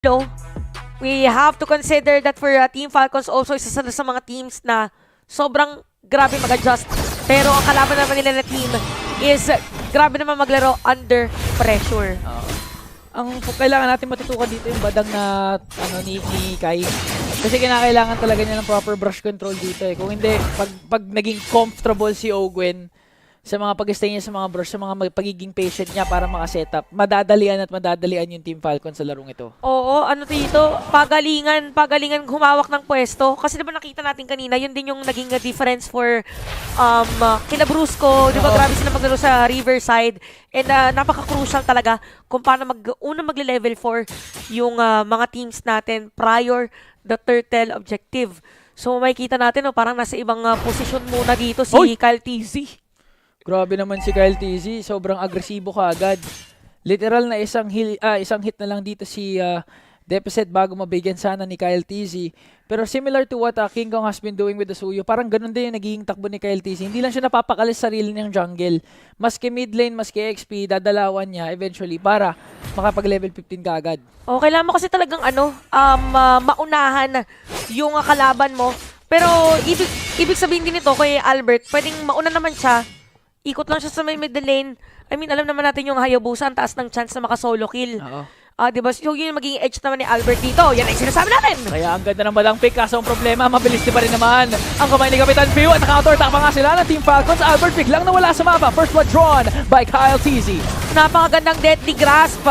No, we have to consider that for Team Falcons also isa sa mga teams na sobrang grabe mag-adjust. Pero ang kalaban naman nila na team is grabe naman maglaro under pressure. Ang kailangan natin matutukan dito yung badang na ni Kai. Kasi kinakailangan talaga niya ng proper brush control dito eh. Kung hindi, pag naging comfortable si Ogwen sa mga pag-stay niya sa mga brush, sa mga pagiging patient niya para makasetup, madadalian yung Team Falcon sa larong ito. Oo, ano dito, pagalingan humawak ng pwesto. Kasi diba nakita natin kanina, yun din yung naging difference for kina Brusco. Diba grabe sila maglaro sa Riverside. And napaka-crucial talaga kung paano unang magle-level 4 yung mga teams natin prior the turtle objective. So makikita natin, parang nasa ibang posisyon muna dito si Kyle TZ. Grabe naman si Kyle TZ, sobrang agresibo kaagad. Literal na isang hit na lang dito si Deficit bago mabigyan sana ni Kyle TZ. Pero similar to what King Kong has been doing with the Suyo, parang ganun din yung nagiging takbo ni Kyle TZ. Hindi lang siya napapakalis sarili ng jungle. Maski mid lane, maski XP, dadalawan niya eventually para makapag-level 15 kaagad. O, kailangan mo kasi talagang maunahan yung kalaban mo. Pero ibig sabihin din ito kay Albert, pwedeng mauna naman siya. Ikot lang siya sa may middle lane. I mean, alam naman natin yung Hayabusa, ang taas ng chance na maka-solo kill. Oo. Diba? So, yun yung magiging edge naman ni Albert dito. Yan ang sinasabi natin! Kaya ang ganda ng badang pick, kaso ang problema, mabilis din pa rin naman ang kamay ni Kapitan View at counter-attack pa nga sila ng Team Falcons. Albert biglang nawala sa mapa. First blood drawn by Kyle TZ. Napakagandang deadly grasp.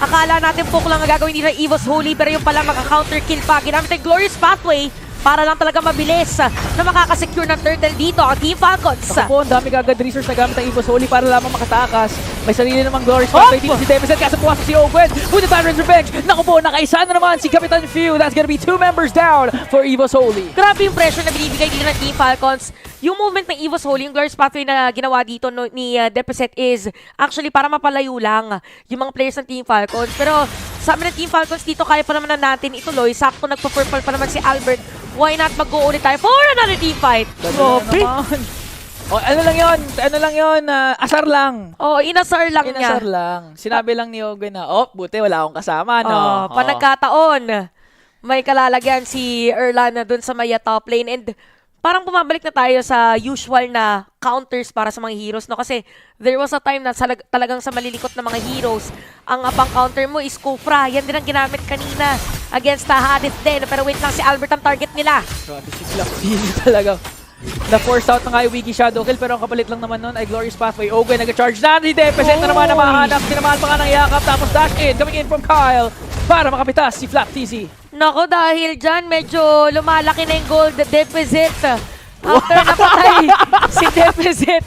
Akala natin poke lang ang gagawin dito ng Evo's Holy, pero yung pala maka-counter kill pa. Ginamit ang Glorious Pathway para lang talaga mabilis na makakasecure ng turtle dito ang Team Falcons. Ako po, ang dami kagad resource na gamit ang Evo's Holy para lamang makatakas. May sarili namang Glorious Pathway dito si Deficit, kaso puwasok si Ogwen with the Tyrant's Revenge. Naku po, nakaisa na naman si Kapitan Few. That's gonna be 2 members down for Evo's Holy. Grabe yung pressure na binibigay dito ng Team Falcons. Yung movement ng Evo's Holy, yung Glorious Pathway na ginawa dito ni Deficit is actually para mapalayo lang yung mga players ng Team Falcons. Pero sa amin ng Team Falcons dito, kaya pa naman na natin ituloy. Sakto nagpa-purple pa naman si Albert. Why not mag-go ulit tayo for another team fight? Grabe. Oh, ano lang yun, asar lang. Oh, inasar lang niya. Inasar lang. Sinabi lang ni Ogwen na, buti wala akong kasama, no? Panagkataon. May kalalagyan si Erlan dun sa may top lane and parang bumabalik na tayo sa usual na counters para sa mga heroes, no? Kasi there was a time na talagang sa malilikot na mga heroes, ang pang-counter mo is Kufra. Yan din ang ginamit kanina against Hadith din. Pero wait lang, si Albert ang target nila. Grabe si Flap. Hindi talaga. Na-force out na nga yung Wiki Shadow Kill, pero ang kapalit lang naman nun ay Glorious Pathway. Ogwen nag-charge na. Si Deficit na naman na mahanap. Sinamahan pa nga ng yakap. Tapos dash in. Coming in from Kyle para makapitas si Flap TZ. Nako, dahil dyan, medyo lumalaki na yung gold deficit. After napatay si Deficit.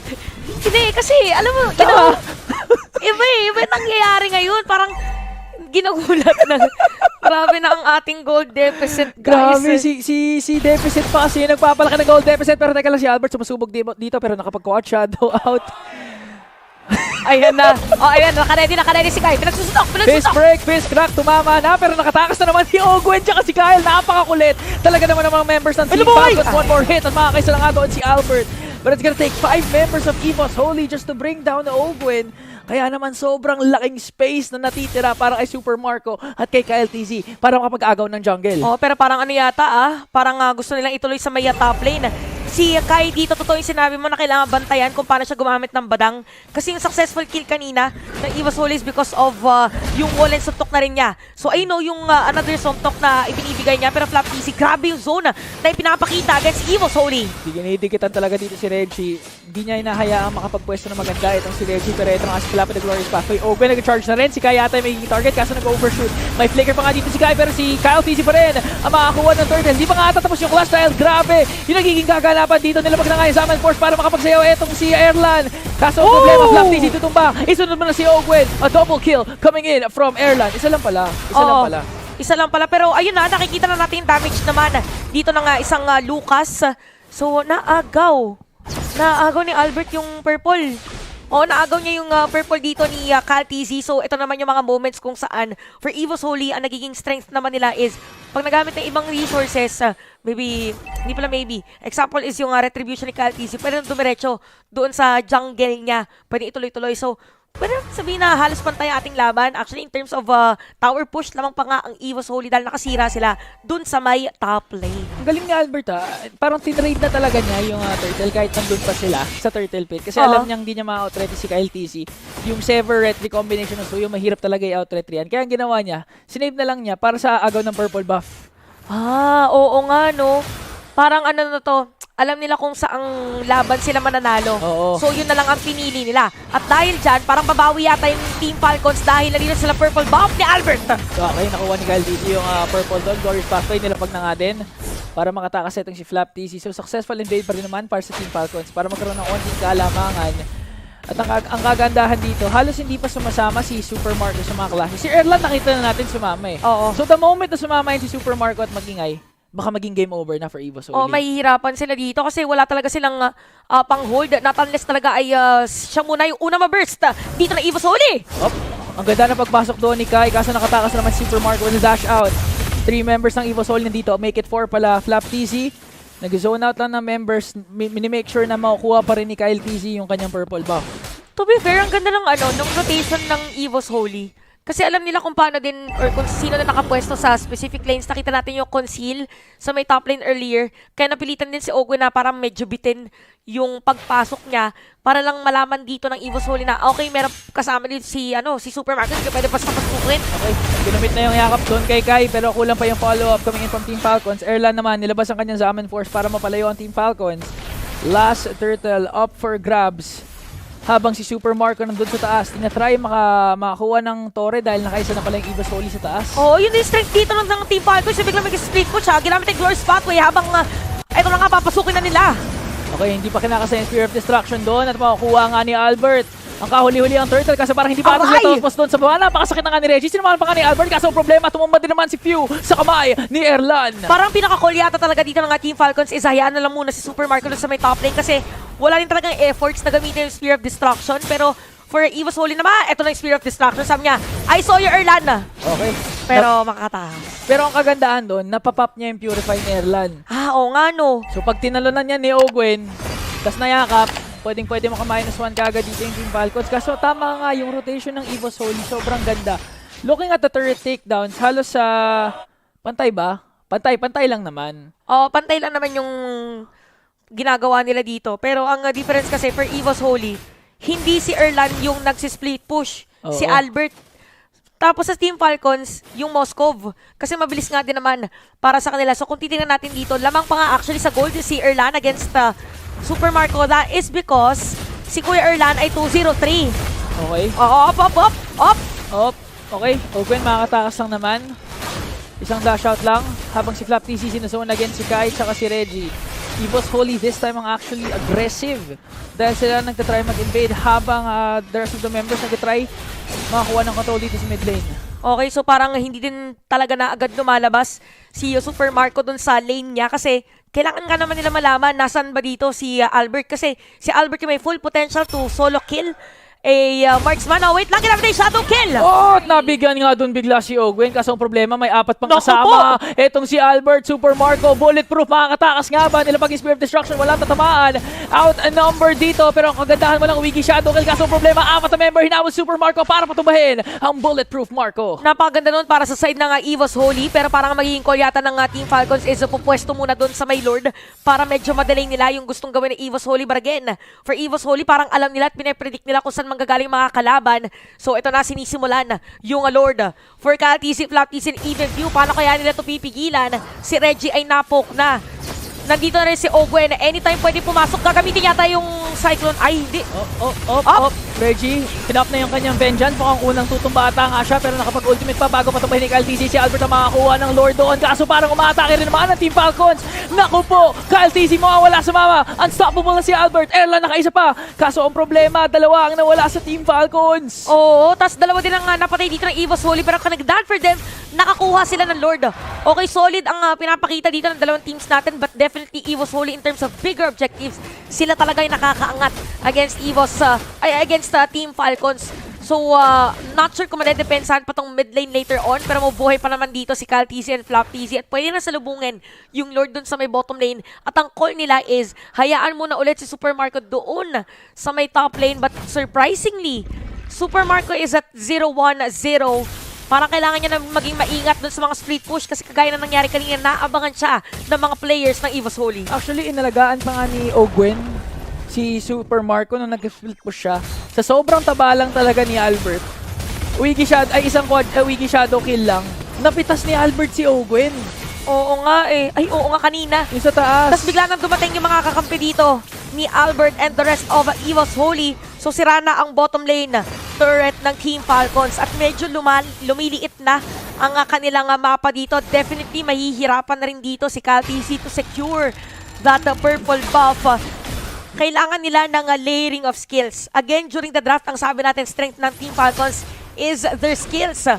Hindi, kasi, alam mo, iba nangyayari ngayon. Parang ginagulat na. Grabe na ang ating gold deficit, guys. Grabe, si Deficit pa kasi nagpapalaki ng gold deficit. Pero teka lang, si Albert sumusubog dito pero nakapag-quad shadow out. Ayan na. Ayan, nakaready si Kyle. Pinagsusunok. Fist crack, tumama na. Pero nakatakas na naman si Ogwen tsaka si Kyle. Napakakulit. Talaga naman ang mga members ng Team Falcons. One more hit at makakaisa lang nga doon si Albert. But it's gonna take 5 members of Evo's Holy just to bring down the Ogwen. Kaya naman sobrang laking space na natitira para kay Super Marco at kay Kyle TZ para makapag-agaw ng jungle. Pero parang ano yata parang gusto nilang ituloy sa may top lane. Si Kai dito, totoo yung sinabi mo na kailangan bantayan kung paano siya gumamit ng badang. Kasi yung successful kill kanina ng Evo's Holy is because of yung wall and suntok na rin niya. So I know yung another suntok na ibinibigay niya, pero Flap TZ, grabe yung zone na ipinapakita against Evo's Holy. Dinidikitan talaga dito si Reggie. Hindi niya inahayaang makapagpwesto na maganda itong si Reggie, pero ito nga si Flap the Glorious Pathway. Ogwen nag-charge na rin. Si Kai yata may target kaso nag-overshoot. May flicker pa nga dito si Kai, pero si Kyle TZ pa rin ang makakuha ng turtle. Hindi pa nga ata tapos yung clash style. Grabe! Yung nagiging gagalapan dito nila pag nangayon sa Aman Force para makapagsayaw etong si Erlan. Kaso ang problema, Flap TZ tutumba. Isunod mo na si Ogwen. A double kill coming in from Erlan. Isa lang pala. Isa lang pala. Pero ayun na, nakikita na natin yung damage naman. Dito na nga isang Lucas. So, naagaw ni Albert yung purple. Naagaw niya yung purple dito ni Kyle TZ. So, ito naman yung mga moments kung saan for Evo's Holy, ang nagiging strength naman nila is pag nagamit ng ibang resources, example is yung retribution ni Kyle TZ, pwede nang dumiretso doon sa jungle niya. Pwede ituloy-tuloy. So, pwede sabihin na halos pantay ang ating laban. Actually, in terms of tower push, lamang pa nga ang EVOS Holy dahil nakasira sila dun sa may top lane. Ang galing ni Albert parang tinrade na talaga niya yung Turtle kahit nandun pa sila sa Turtle Pit. Kasi alam niyang hindi niya ma-outret si Kyle TC. Yung Sever Retry combination ng Suyo, mahirap talaga i-outret yan. Kaya ang ginawa niya, sinave na lang niya para sa agaw ng purple buff. Oo nga, no? Parang ano na to, alam nila kung saang laban sila mananalo. Oo. So, yun na lang ang pinili nila. At dahil dyan, parang babawi yata yung Team Falcons dahil nalito sila purple buff ni Albert. So, okay, nakuha ni Kyle TC yung purple dog. Glorious Pathway nilapag na nga din para makatakas itong si Flap TC. So, successful invade pa rin naman para sa Team Falcons para magkaroon ng onting kalamangan. At ang kagandahan dito, halos hindi pa sumasama si Super Marco sa mga klase. Si Erlan nakita na natin sumama eh. Oo. So, the moment na sumama yun si Super Marco at magingay, baka maging game over na for EVOS Holy. Mahihirapan sila dito kasi wala talaga silang pang-hold. Not unless talaga ay siya muna yung una ma-burst dito na EVOS Holy. Ang ganda na pagpasok doon ni Kai, kaso nakatakas naman si Super Marco with a dash out. 3 members ng EVOS Holy nandito. Make it 4 pala. Flap TC. Nag-zone out lang ng members. Mini-make sure na makukuha pa rin ni Kyle TC yung kanyang purple buff. To be fair, ang ganda ng ng rotation ng EVOS Holy. Kasi alam nila kung paano din or kung sino na nakapwesto sa specific lanes. Nakita natin yung conceal sa may top lane earlier. Kaya napilitan din si Ogwe na parang medyo bitin yung pagpasok niya para lang malaman dito ng EVOS Holy na okay, meron kasama din si Supermarket. Kaya pwede pa sa pasukin. Okay, ginamit na yung yakap doon kay Kai pero kulang pa yung follow-up coming in from Team Falcons. Erlan naman, nilabas ang kanyang Zaman Force para mapalayo ang Team Falcons. Last turtle up for grabs. Habang si Super Marco nandun sa taas, tinatry makakuha ng Torre dahil nakaisa na pala yung EVOS Holy sa taas. Oo, yun yung strength dito ng Team Falcons. Biglang mag-split push ha. Ginamit yung Glorious Pathway habang ito na nga papasukin na nila. Okay, hindi pa kinakasa yung Spear of Destruction doon at makukuha nga ni Albert. Ang kahuli-huli ang turtle kasi parang hindi pa sila tapos doon sa baba. Napakasakit na nga ni Reggie. Sinumahan pa nga ni Albert kaso ang problema, tumumba din naman si Few sa kamay ni Erlan. Parang pinaka-call yata talaga dito ng Team Falcons is hayaan na lang muna si Super Marco sa may top lane kasi wala rin talagang efforts na gamitin yung Spear of Destruction. Pero for EVOS Holy naman, eto na yung Spear of Destruction. Sabi niya, I saw you, Erlan. Okay. Pero makakatakas. Pero ang kagandahan doon, napapop niya yung Purify ni Erlan. Oo nga no. So pag tinalunan niya ni Ogwen, tas nayakap, pwede mo ka-1 kagad dito yung Team Falcons. Kaso tama nga yung rotation ng EVOS Holy, sobrang ganda. Looking at the turret takedowns, halos sa pantay ba? Pantay lang naman. Pantay lang naman yung ginagawa nila dito. Pero ang difference kasi for EVOS Holy, hindi si Erlan yung nagsisplit push. Oo. Si Albert. Tapos sa Team Falcons, yung Moskov. Kasi mabilis nga din naman para sa kanila. So kung titingnan natin dito, lamang pa nga actually sa gold si Erlan against Super Marco. That is because si Kuya Erlan ay 2-0-3. Okay. Op. Okay. Ogwen makakatakas lang naman. Isang dash out lang habang si Flap TC sinazone again si Kai tsaka si Reggie. EVOS Holy this time ang actually aggressive dahil sila nagtatry mag-invade habang the rest of the members nagtatry makakuha ng control dito sa mid lane. Okay, so parang hindi din talaga na agad lumalabas si Super Marco dun sa lane niya kasi kailangan nga naman nila malaman nasan ba dito si Albert kasi si Albert yung may full potential to solo kill marksman. Wait lang, ginamit na yung shadow kill. At nabigyan nga dun bigla si Ogwen kasi ang problema may 4 pang kasama. Etong si Albert, Super Marco, bulletproof, makakatakas nga ba? Nilapag yung Spear of Destruction, wala tatamaan. Out a number dito pero ang kagandahan walang wiki shadow kill kasi ang problema 4 na member hinawag Super Marco para patubahin ang bulletproof Marco. Napakaganda nun para sa side ng EVOS Holy pero parang magiging call yata ng Team Falcons is pupwesto muna dun sa may Lord para medyo madelay nila yung gustong gawin ng EVOS Holy. But again, for EVOS Holy parang alam nila at pinapredict nila kung saan manggagaling mga kalaban. So ito na sinisimulan yung Lord. For Kyle TC, Flap TC, and even Few, paano kaya nila ito pipigilan? Si Reggie ay napok na. Nandito na rin si Ogwen. Anytime pwede pumasok. Gagamitin yata yung Cyclone. Ay, hindi. Reggie, pinap na yung kanyang vengeance. Mukhang unang tutumba ata nga siya pero nakapag-ultimate pa bago patubahin ni Kyle TC. Si Albert ang makakuha ng Lord doon. Kaso parang umaatake rin naman ng Team Falcons. Naku po, Kyle TC mawawala sa mama. Unstoppable na si Albert. Erlan nakaisa pa. Kaso ang problema, 2 ang nawala sa Team Falcons. Oo, tas 2 din ang napatay dito ng EVOS Holy pero kanagdaan for them, nakakuha sila ng Lord. Okay, solid ang pinapakita dito ng 2 teams natin but definitely EVOS Holy in terms of bigger objectives, sila talaga yung nakakaangat against against Team Falcons. So, not sure kung madedepensahan pa tong mid lane later on pero mabuhay pa naman dito si Kyle TC and Flap TC at pwede na salubungin yung Lord dun sa may bottom lane at ang call nila is hayaan muna ulit si Super Marco doon sa may top lane but surprisingly, Super Marco is at 0-1-0. Parang kailangan niya na maging maingat dun sa mga split push kasi kagaya na nangyari kanina, naabangan siya ng mga players ng Evo's Holy. Actually, inalagaan pa nga ni Ogwen si Super Marco nung nag-split push siya. Sa sobrang taba lang talaga ni Albert. Wiggy Shadow kill lang. Napitas ni Albert si Ogwen. Oo nga eh. Ay, oo nga kanina. Yung sa taas. Tapos bigla nang dumating yung mga kakampi dito ni Albert and the rest of Evo's Holy. So sira na ang bottom lane turret ng Team Falcons at medyo lumiliit na ang kanilang mapa dito. Definitely mahihirapan na rin dito si CalTC to secure that purple buff. Kailangan nila ng layering of skills. Again, during the draft, ang sabi natin, strength ng Team Falcons is their skills.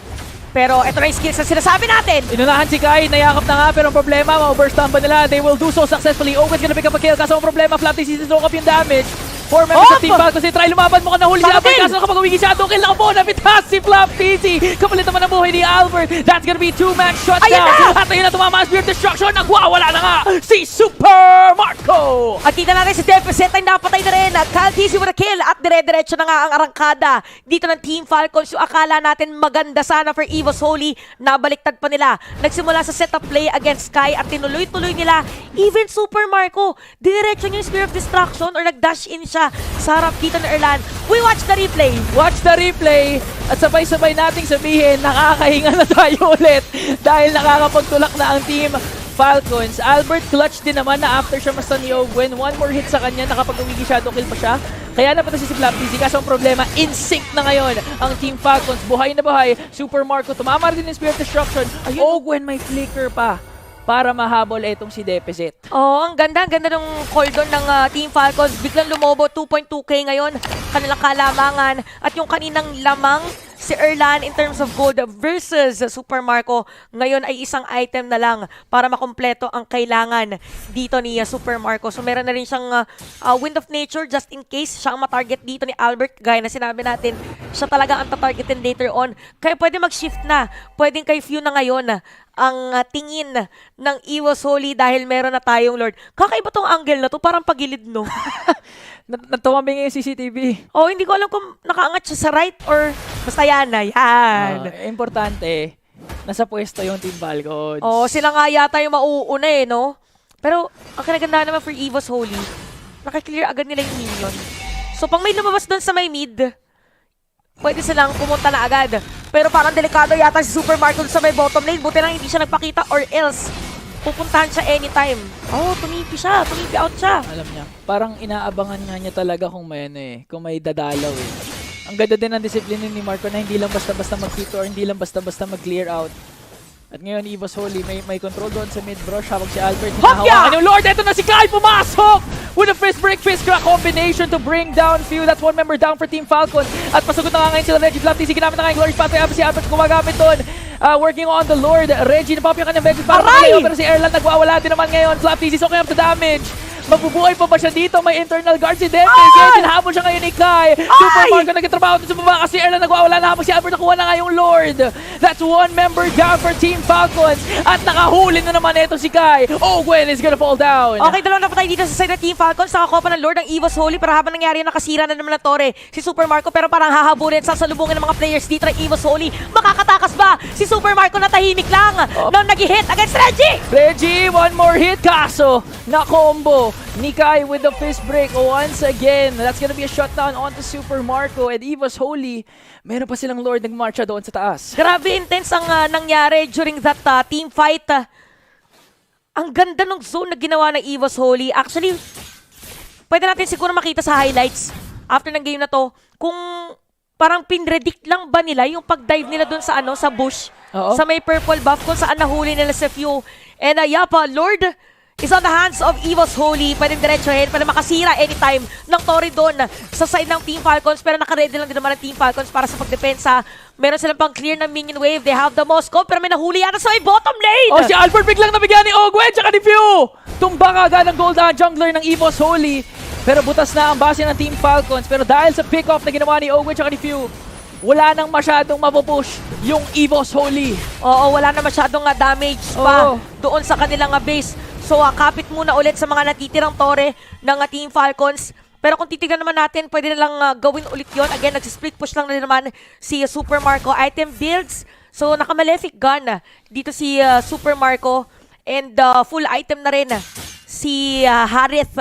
Pero ito na yung skills na sinasabi natin. Inunahan si Kai, nayakap na nga, pero ang problema, ma-overstun ba nila? They will do so successfully. Owen's gonna pick up a kill, kaso ang problema, Flap TC soak up yung damage. 4 members of Team Falcons, try lumaban mo ka nahuli si Albert, kaso nakapag-uwi shadow kill na po, napitas si Flap TC. Kapalit naman ang buhay ni Albert. That's gonna be 2-man shutdown. At ayun na tumama ang Spear Destruction, nagwawala na nga si Super Marco. At kita natin si Deficit ay napatay na rin. CalTC with a kill at dire-diretso na nga ang arangkada dito ng Team Falcons. Yung akala natin maganda sana for Evo's Holy, nabaliktad pa nila. Nagsimula sa setup play against Sky at tinuloy-tuloy nila. Even Super Marco, diretso niya yung Spear of Destruction or nag-dash in siya sa harap dito ng Erlan. We watch the replay. Watch the replay at sabay-sabay nating sabihin, nakakahinga na tayo ulit dahil nakakapagtulak na ang Team Falcons. Albert clutch din naman na after siya masta ni Ogwen. One more hit sa kanya, nakapag-uwigi shadow kill pa siya. Kaya napatay si Flap TC. Kaso ang problema, in sync na ngayon ang Team Falcons. Buhay na buhay. Super Marco, tumama rin yung Spirit Destruction. Ogwen may flicker pa para mahabol itong si Deficit. Oh, ang ganda ng call doon ng Team Falcons. Biglang lumobo, 2.2k ngayon, kanilang kalamangan. At yung kaninang lamang, si Erlan in terms of gold versus Super Marco, ngayon ay isang item na lang para makompleto ang kailangan dito ni Super Marco. So meron na rin siyang Wind of Nature just in case siya ang matarget dito ni Albert. Gaya na sinabi natin, siya talaga ang tatargetin later on. Kaya pwede mag-shift na. Pwedeng kay Few na ngayon ang tingin ng Evo's Holy dahil meron na tayong Lord. Kakaiba tong angle na to, parang pagilid, no? Natumambing yung CCTV. Oh, hindi ko alam kung nakaangat siya sa right or basta yan na yan. Importante, nasa pwesto yung Team Falcons. Oh, sila nga yata yung mauuna eh, no? Pero ang kinaganda naman for Evo's Holy, nakiklear agad nila yung minion. So pang may lumabas doon sa may mid, pwede silang pumunta na agad. Pero parang delikado yata si Super Marco sa may bottom lane. Buti lang hindi siya nagpakita or else pupuntahan siya anytime. Oh, tumipi out siya. Alam niya, parang inaabangan nga niya talaga kung may kung may dadalaw eh. Ang ganda din ng disiplina ni Marco na hindi lang basta-basta mag-fit or hindi lang basta-basta mag-clear out. At ngayon, Evo's Holy may control doon sa mid-brush habang si Albert hinahawakan yung Lord. Ito na si Kai, pumasok! With a fist break, fist crack combination to bring down Few. That's one member down for Team Falcon. At pasagod na nga ngayon sila Reggie. Flap TC ginamit na nga yung Glorious Pathway. Si Albert gumagamit doon. Working on the Lord. Reggie, napapap yung kanyang Vexus para makalayo. Pero si Erlan nagwawala din naman ngayon. Flap TC soaking up the damage. Mabubuhay pa ba siya dito? May internal guard si Depe. Kaya tinahabol siya ngayon ni Kai. Super Marco nagtatrabaho dito sa baba kasi Erlan nagwawala na habang si Albert nakuha na nga yung Lord. That's one member down for Team Falcons. At nakahuli na naman ito si Kai. Ogwen is gonna fall down. Okay, dalawang napatay dito sa side ng Team Falcons. Nakakopa ng Lord ng Evo's Holy. Pero habang nangyari yung nakasira na naman na Torre si Super Marco. Pero parang hahabulin, sasalubungin ng mga players dito ng Evo's Holy. Makakatakas ba? Si Super Marco na tahimik lang nung nag-hit against Reggie. Reggie, one more hit. Kaso, na-combo ni Kai with the fist break once again. That's gonna be a shutdown onto Super Marco and Evo's Holy. Meron pa silang Lord nagmarcha doon sa taas. Grabe intense ang nangyari during that team fight. Ang ganda ng zone na ginawa ng Evo's Holy. Actually, pwede natin siguro makita sa highlights after ng game na to kung parang pinredict lang ba nila yung pag-dive nila doon sa sa bush. Sa may purple buff kung saan nahuli nila sa Few. And Lord is on the hands of Evo's Holy. Pwedeng diretsohin, pwede makasira anytime ng Torre doon sa side ng Team Falcons. Pero nakaready lang din naman ng Team Falcons para sa pagdepensa. Meron silang pang clear ng minion wave. They have the most scope, pero may nahuli yata sa may bottom lane. Oh, si Albert biglang nabigyan ni Ogwen tsaka ni Few. Tumbang agad ang gold jungler ng Evo's Holy. Pero butas na ang base ng Team Falcons. Pero dahil sa pick-off na ginawa ni Ogwen tsaka ni Few, wala nang masyadong mapupush yung Evo's Holy. Oo, wala na masyadong damage pa doon sa kanilang base. So, kapit muna ulit sa mga natitirang Torre ng Team Falcons. Pero kung titignan naman natin, pwede na lang gawin ulit yon. Again, nag-split push lang na rin naman si Super Marco. Item builds. So, naka-malefic gun dito si Super Marco. And full item na rin si Harith.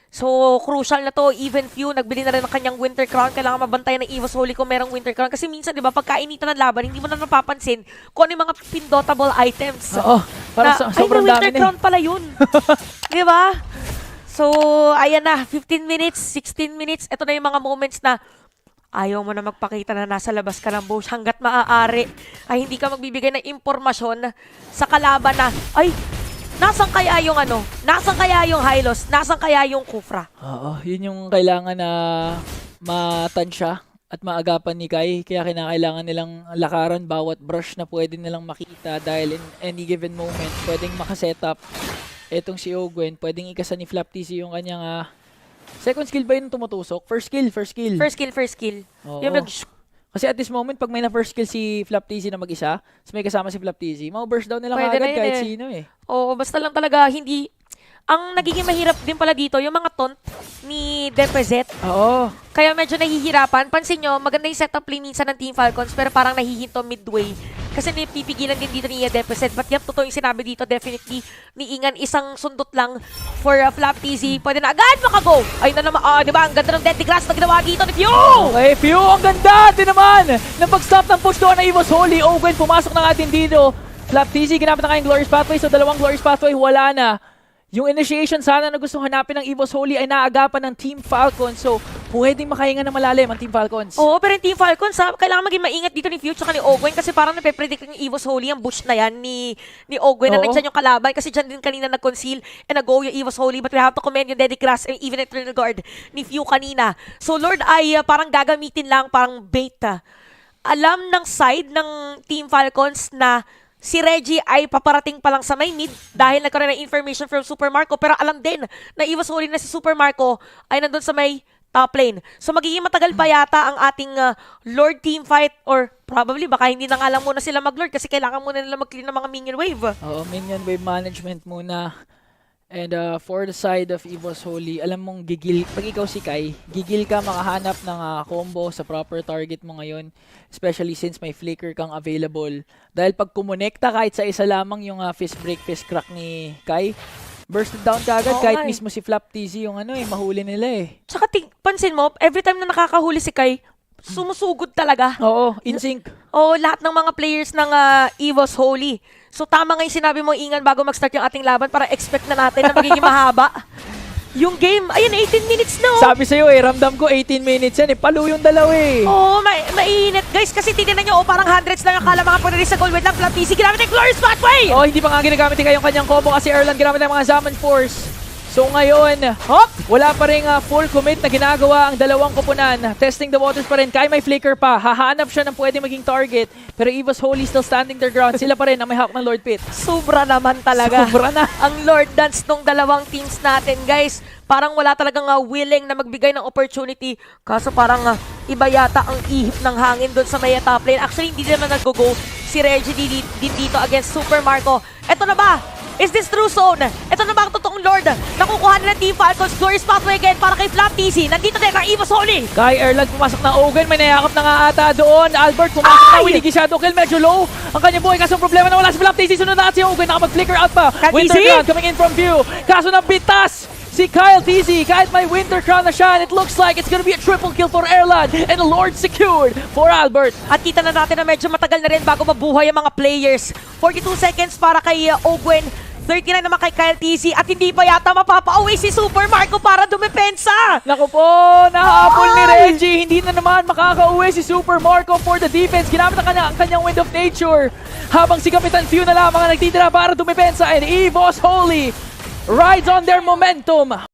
So, crucial na to. Even few, nagbili na rin ng kanyang Winter Crown. Kailangan mabantayan ng EVOS Holy kung merong Winter Crown. Kasi minsan, di ba, pagkainitan ng laban, hindi mo na napapansin kung ano yung mga pindotable items. Oo, parang sobrang may Winter dami na Crown pala yun. Di ba? So, ayan na. 15 minutes, 16 minutes. Ito na yung mga moments na ayaw mo na magpakita na nasa labas ka ng bush hanggat maaari ay hindi ka magbibigay ng impormasyon sa kalaban na, ay, nasan kaya yung ano? Nasan kaya yung Hylos? Nasan kaya yung Kufra? Oo, yun yung kailangan na matansya at maagapan ni Kai. Kaya kinakailangan nilang lakaran bawat brush na pwede nilang makita dahil in any given moment, pwedeng makasetup. Etong si Ogwen, pwedeng ikasa ni Flap TC yung kanyang second skill ba yun tumutusok? First skill. First skill. Oo. Yung Kasi at this moment, pag may na-first skill si Flap TC na mag-isa, tapos may kasama si Flap TC, mau-burst down nila Pwede kagad na yun kahit eh. sino eh. Oo, basta lang talaga hindi. Ang nagiging mahirap din pala dito, yung mga taunt ni Depezet. Oo. Kaya medyo nahihirapan. Pansin nyo, maganda yung setup play minsan ng Team Falcons, pero parang nahihinto midway. Kasi pipigilan din dito ni Depezet. But yep, totoo yung sinabi dito, definitely. Ni Ingan, isang sundot lang for Flap TZ. Pwede na agad makago. Ayun na naman, di ba? Ang ganda ng Deadly Grass na ginawa dito ni Few! Okay, Few, ang ganda din naman! Napag-stop ng push doon na EVOS Holy. Ogwen, pumasok na natin dito. Flap TZ, ginamit na kayong Glorious Pathway. So, dalawang Glorious Pathway, wala na. Yung initiation sana na gustong hanapin ng EVOS Holy ay naagapan ng Team Falcons. So, pwedeng makahinga na malalim ang Team Falcons. Oo, pero yung Team Falcons, kailangan maging maingat dito ni Few tsaka ni Ogwen kasi parang nape-predict ng EVOS Holy ang bush na yan ni Ogwen na Oo. nandyan yung kalaban kasi dyan din kanina nag-conceal and nag-go yung EVOS Holy, but we have to commend yung Deadly Grass and even Eternal Guard ni Few kanina. So, Lord ay parang gagamitin lang, parang bait. Alam ng side ng Team Falcons na si Reggie ay paparating pa lang sa may mid dahil nagkaroon ng information from Super Marco, pero alam din na EVOS Holy na si Super Marco ay nandun sa may top lane. So magiging matagal pa yata ang ating Lord team fight, or probably baka hindi na nga lang muna sila mag-Lord kasi kailangan muna nila mag-clean ng mga minion wave. Oo, minion wave management muna. And for the side of EVOS Holy, alam mong gigil, pag ikaw si Kai, gigil ka makahanap ng combo sa proper target mo ngayon. Especially since may flicker kang available. Dahil pag kumonekta kahit sa isa lamang yung fist break, fist crack ni Kai, bursted down ka agad. Oo, Kahit nga eh. mismo si Flap TZ yung mahuli nila eh. Tsaka pansin mo, every time na nakakahuli si Kai, sumusugod talaga. Oo, in sync. O lahat ng mga players ng EVOS Holy. So tama nga yung sinabi mo, Ingan, bago mag-start yung ating laban para expect na natin na magiging mahaba. Yung game, ayun, 18 minutes na oh. Sabi sa'yo ramdam ko 18 minutes yan eh. Palo yung dalawa eh. Oo, mainit. Guys, kasi titignan nyo, parang hundreds lang yung kala mga pag-release sa goal. Wait lang, Flap TC, ginamit yung Glorious Pathway! Oh, hindi pa nga ginagamit yung kanyang combo kasi Erland ginamit ng mga Zaman Force. So ngayon, hop, wala pa rin full commit na ginagawa ang dalawang koponan. Testing the waters pa rin. Kaya may flicker pa. Hahanap siya ng pwede maging target. Pero EVOS Holy still standing their ground. Sila pa rin ang may hawak ng Lord Pit. Sobra naman talaga. Sobra na. Ang Lord Dance nung dalawang teams natin, guys. Parang wala talagang willing na magbigay ng opportunity. Kaso parang iba yata ang ihip ng hangin doon sa may top lane. Actually, hindi naman nag-go si Reggie din dito against Super Marco. Eto na ba? Is this true zone? Ito na ba ang totoong Lord? Nakukuha nila Team Falcons. Glorious Pathway again para kay Flap TC. Nandito din ang EVOS Holy. Kai Erland pumasok ng Ogan. May nayakap na nga ata doon. Albert pumasok na. Winigi Shadow Kill. Medyo low ang kanyang buhay. Kaso ang problema na wala si Flap TC. Sunod na si Ogan. Nakapag-flicker out pa. Winter Crown coming in from view. Kaso nabitas si Kyle TZ. Kahit may Winter Crown na siya. And it looks like it's gonna be a triple kill for Erland. And a Lord secured for Albert. At kita na natin na medyo matagal na rin bago mabuhay ang mga players. 42 seconds para kay Ogwen. 39 naman kay Kyle TC at hindi pa yata mapapa-away si Super Marco para dumepensa. Naku po, nahabol ni Reggie. Hindi na naman makaka-uwi si Super Marco for the defense. Ginamit ang kanyang Wind of Nature. Habang si Kapitan Few na lamang ang nagtitira para dumepensa. And EVOS Holy rides on their momentum.